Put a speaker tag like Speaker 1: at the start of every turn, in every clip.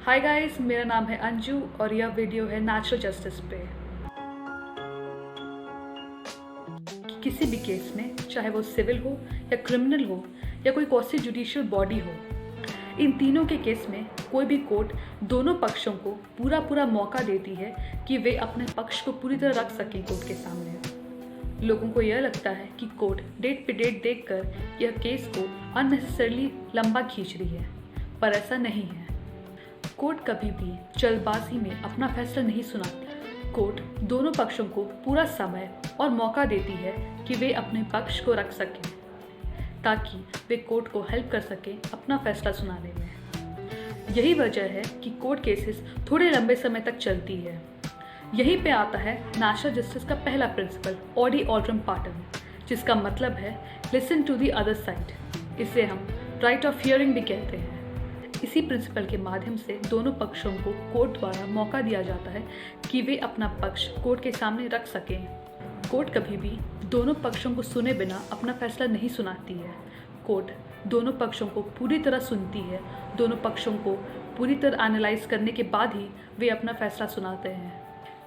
Speaker 1: Hi guys, मेरा नाम है अंजू और यह वीडियो है नेचुरल जस्टिस पे। किसी भी केस में, चाहे वो सिविल हो या क्रिमिनल हो या कोई क्वासी जुडिशियल बॉडी हो, इन तीनों के केस में कोई भी कोर्ट दोनों पक्षों को पूरा मौका देती है कि वे अपने पक्ष को पूरी तरह रख सकें कोर्ट के सामने। लोगों को यह लगता है कि कोर्ट डेट पे डेट देखकर यह केस को अननेसेसरली लंबा खींच रही है, पर ऐसा नहीं है। कोर्ट कभी भी जल्दबाजी में अपना फैसला नहीं सुनाती। कोर्ट दोनों पक्षों को पूरा समय और मौका देती है कि वे अपने पक्ष को रख सकें, ताकि वे कोर्ट को हेल्प कर सकें अपना फैसला सुनाने में। यही वजह है कि कोर्ट केसेस थोड़े लंबे समय तक चलती है। यहीं पे आता है नेचुरल जस्टिस का पहला प्रिंसिपल, ऑडी ऑल्ट्रम पार्टन, जिसका मतलब है listen to the other side. इसे हम राइट ऑफ हियरिंग भी कहते हैं। इसी प्रिंसिपल के माध्यम से दोनों पक्षों को कोर्ट द्वारा मौका दिया जाता है कि वे अपना पक्ष कोर्ट के सामने रख सकें। कोर्ट कभी भी दोनों पक्षों को सुने बिना अपना फैसला नहीं सुनाती है। कोर्ट दोनों पक्षों को पूरी तरह सुनती है। दोनों पक्षों को पूरी तरह एनालाइज करने के बाद ही वे अपना फैसला सुनाते हैं।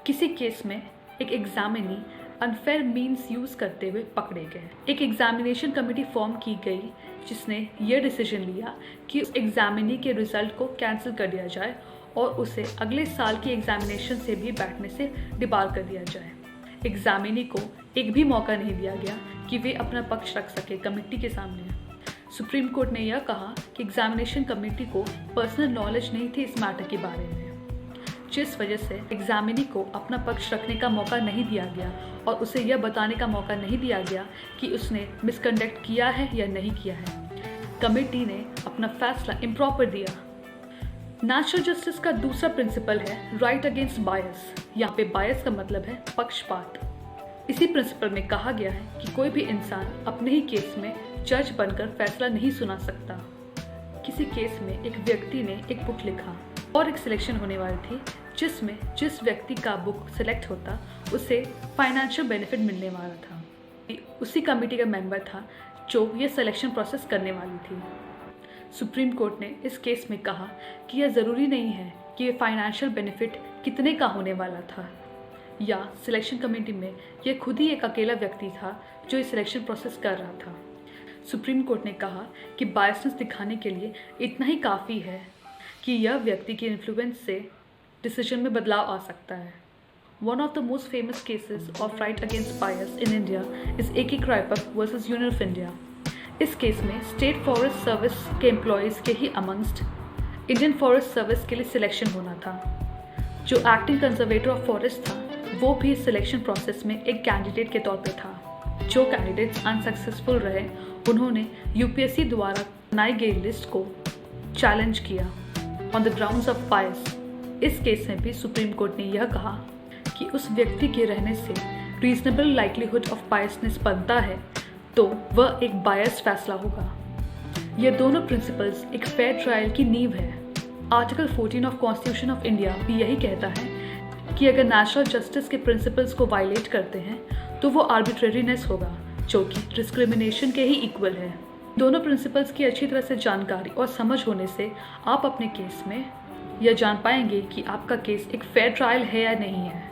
Speaker 1: किसी केस में एक एग्जामिनी अनफेयर मीन्स यूज़ करते हुए पकड़े गए। एक एग्जामिनेशन कमेटी फॉर्म की गई जिसने यह डिसीजन लिया कि उस एग्जामिनी के रिजल्ट को कैंसिल कर दिया जाए और उसे अगले साल की एग्जामिनेशन से भी बैठने से डिबार कर दिया जाए। एग्जामिनी को एक भी मौका नहीं दिया गया कि वे अपना पक्ष रख सके कमेटी के सामने। सुप्रीम कोर्ट ने यह कहा कि एग्जामिनेशन कमेटी को पर्सनल नॉलेज नहीं थी इस मैटर के बारे में, जिस वजह से एग्जामिनी को अपना पक्ष रखने का मौका नहीं दिया गया और उसे यह बताने का मौका नहीं दिया गया कि उसने मिसकंडक्ट किया है या नहीं किया है। कमेटी ने अपना फैसला इम्प्रॉपर दिया। नेचुरल जस्टिस का दूसरा प्रिंसिपल है राइट अगेंस्ट बायस। यहाँ पे बायस का मतलब है पक्षपात। इसी प्रिंसिपल में कहा गया है कि कोई भी इंसान अपने ही केस में जज बनकर फैसला नहीं सुना सकता। किसी केस में एक व्यक्ति ने एक बुक लिखा और एक सिलेक्शन होने वाली थी, जिसमें जिस व्यक्ति का बुक सिलेक्ट होता उसे फाइनेंशियल बेनिफिट मिलने वाला था। उसी कमेटी का मेंबर था जो ये सिलेक्शन प्रोसेस करने वाली थी। सुप्रीम कोर्ट ने इस केस में कहा कि यह ज़रूरी नहीं है कि ये फाइनेंशियल बेनिफिट कितने का होने वाला था, या सिलेक्शन कमेटी में यह खुद ही एक अकेला व्यक्ति था जो इस सिलेक्शन प्रोसेस कर रहा था। सुप्रीम कोर्ट ने कहा कि बायसनेस दिखाने के लिए इतना ही काफ़ी है कि यह व्यक्ति के इन्फ्लुएंस से डिसीजन में बदलाव आ सकता है। One of the most famous cases of right against bias in India is A.K. Kraipak versus Union of India. इस केस में स्टेट फॉरेस्ट सर्विस के एम्प्लॉयज़ के ही अमंगस्ट इंडियन फॉरेस्ट सर्विस के लिए सिलेक्शन होना था। जो एक्टिंग कंजर्वेटर ऑफ फॉरेस्ट था वो भी इस सिलेक्शन प्रोसेस में एक कैंडिडेट के तौर पर था। जो कैंडिडेट्स अनसक्सेसफुल रहे उन्होंने UPSC द्वारा बनाई गई लिस्ट को चैलेंज किया ऑन द ग्राउंड्स ऑफ बायस। इस केस में भी सुप्रीम कोर्ट ने यह कहा कि उस व्यक्ति के रहने से रीजनेबल लाइक्लीहुड ऑफ बायसनेस बनता है तो वह एक बायस फैसला होगा। यह दोनों प्रिंसिपल्स एक फेयर ट्रायल की नींव है। Article 14 of constitution of India भी यही कहता है कि अगर नेचुरल जस्टिस के प्रिंसिपल्स को वायलेट करते हैं तो वो आर्बिट्रेरीनेस होगा, जो कि डिस्क्रिमिनेशन के ही इक्वल है। दोनों प्रिंसिपल्स की अच्छी तरह से जानकारी और समझ होने से आप अपने केस में यह जान पाएंगे कि आपका केस एक फेयर ट्रायल है या नहीं है।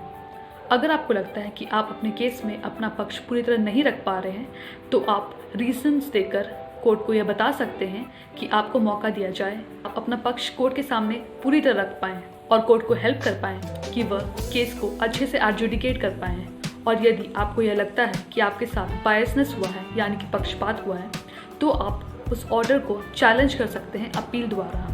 Speaker 1: अगर आपको लगता है कि आप अपने केस में अपना पक्ष पूरी तरह नहीं रख पा रहे हैं तो आप रीजंस देकर कोर्ट को यह बता सकते हैं कि आपको मौका दिया जाए, आप अपना पक्ष कोर्ट के सामने पूरी तरह रख पाएँ और कोर्ट को हेल्प कर पाएँ कि वह केस को अच्छे से एडजुडिकेट कर पाएँ। और यदि आपको यह लगता है कि आपके साथ बायसनेस हुआ है, यानी कि पक्षपात हुआ है, तो आप उस ऑर्डर को चैलेंज कर सकते हैं अपील द्वारा।